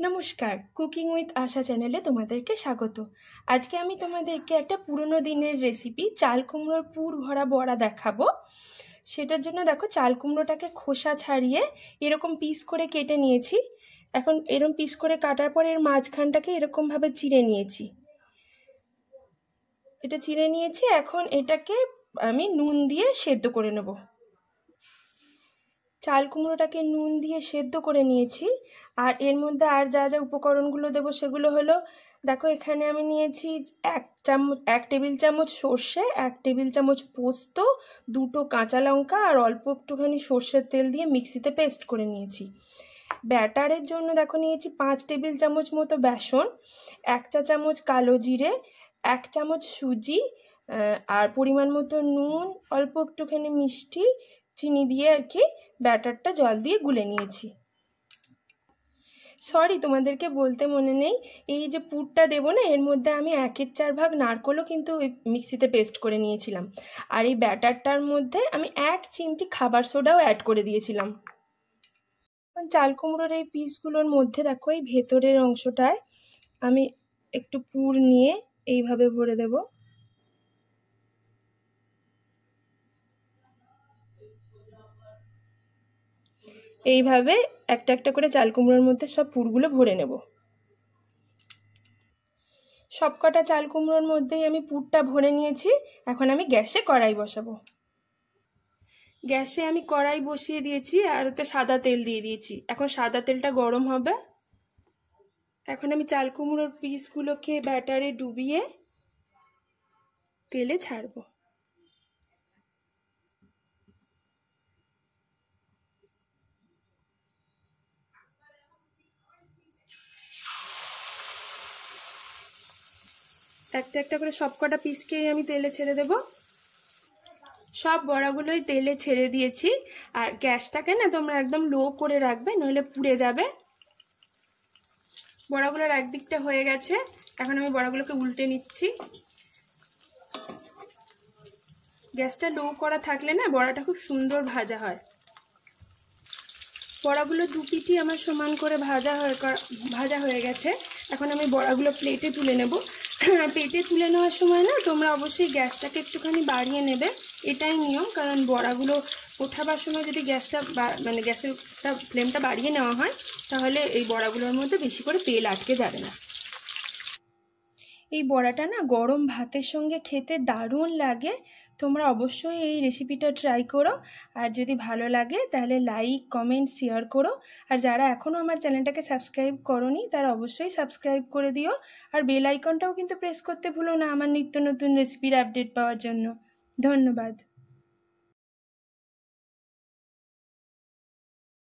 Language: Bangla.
নমস্কার, কুকিং উইথ আশা চ্যানেলে তোমাদেরকে স্বাগত। আজকে আমি তোমাদেরকে একটা পুরনো দিনের রেসিপি চাল কুমড়োর পুর ভরা বড়া দেখাবো। সেটার জন্য দেখো, চাল কুমড়োটাকে খোসা ছাড়িয়ে এরকম পিস করে কেটে নিয়েছি। এখন এরকম পিস করে কাটার পর এর মাঝখানটাকে এরকমভাবে চিড়ে নিয়েছি। এটা চিড়ে নিয়েছি। এখন এটাকে আমি নুন দিয়ে সেদ্ধ করে নেব। চাল কুমড়োটাকে নুন দিয়ে সেদ্ধ করে নিয়েছি। আর এর মধ্যে আর যা যা উপকরণগুলো দেবো সেগুলো হলো, দেখো এখানে আমি নিয়েছি 1 টেবিল চামচ সর্ষে, 1 টেবিল চামচ পোস্ত, 2টো কাঁচা লঙ্কা আর অল্প একটুখানি সর্ষের তেল দিয়ে মিক্সিতে পেস্ট করে নিয়েছি। ব্যাটারের জন্য দেখো নিয়েছি 5 টেবিল চামচ মতো বেসন, 1 চা চামচ কালো জিরে, 1 চামচ সুজি, আর পরিমাণ মতো নুন, অল্প একটুখানি মিষ্টি, চিনি দিয়ে আর কি ব্যাটারটা জল দিয়ে গুলে নিয়েছি। সরি, তোমাদেরকে বলতে মনে নেই, এই যে পুরটা দেবো না, এর মধ্যে আমি 1/4 ভাগ নারকোলও কিন্তু মিক্সিতে পেস্ট করে নিয়েছিলাম। আর এই ব্যাটারটার মধ্যে আমি 1 চিমটি খাবার সোডাও অ্যাড করে দিয়েছিলাম। চাল কুমড়োর এই পিসগুলোর মধ্যে দেখো, এই ভেতরের অংশটায় আমি একটু পুর নিয়ে এইভাবে ভরে দেব। এইভাবে একটা একটা করে চাল কুমড়োর মধ্যে সব পুরগুলো ভরে নেব। সবকটা চাল কুমড়োর মধ্যেই আমি পুরটা ভরে নিয়েছি। এখন আমি গ্যাসে কড়াই বসাবো। গ্যাসে আমি কড়াই বসিয়ে দিয়েছি আর ওতে সাদা তেল দিয়ে দিয়েছি। এখন সাদা তেলটা গরম হবে। এখন আমি চাল কুমড়োর পিসগুলোকে ব্যাটারে ডুবিয়ে তেলে ছাড়বো। একটা একটা করে সবকটা পিসকেই আমি তেলে ছেড়ে দেব। সব বড়াগুলোই তেলে ছেড়ে দিয়েছি। আর গ্যাসটাকে না তোমরা একদম লো করে রাখবে, নইলে পুড়ে যাবে। বড়াগুলোর একদিকটা হয়ে গেছে। এখন আমি বড়াগুলোকে উল্টে নিচ্ছি। গ্যাসটা লো করা থাকলে না বড়াটা খুব সুন্দর ভাজা হয়। বড়াগুলো দু পিঠই আমার সমান করে ভাজা হয়ে গেছে। এখন আমি বড়াগুলো প্লেটে তুলে নেব। প্লেটে তুলে নেওয়ার সময় না তোমরা অবশ্যই গ্যাসটাকে একটুখানি বাড়িয়ে নেবে, এটাই নিয়ম। কারণ বড়াগুলো ওঠাবার সময় যদি গ্যাসের ফ্লেমটা বাড়িয়ে নেওয়া হয়, তাহলে এই বড়াগুলোর মধ্যে বেশি করে তেল আটকে যাবে না। এই বড়াটা না গরম ভাতের সঙ্গে খেতে দারুণ লাগে। তোমরা অবশ্যই এই রেসিপিটা ট্রাই করো। আর যদি ভালো লাগে তাহলে লাইক, কমেন্ট, শেয়ার করো। আর যারা এখনও আমার চ্যানেলটাকে সাবস্ক্রাইব করোনি তারা অবশ্যই সাবস্ক্রাইব করে দিও। আর বেল আইকনটাও কিন্তু প্রেস করতে ভুলো না আমার নিত্য নতুন রেসিপির আপডেট পাওয়ার জন্য। ধন্যবাদ।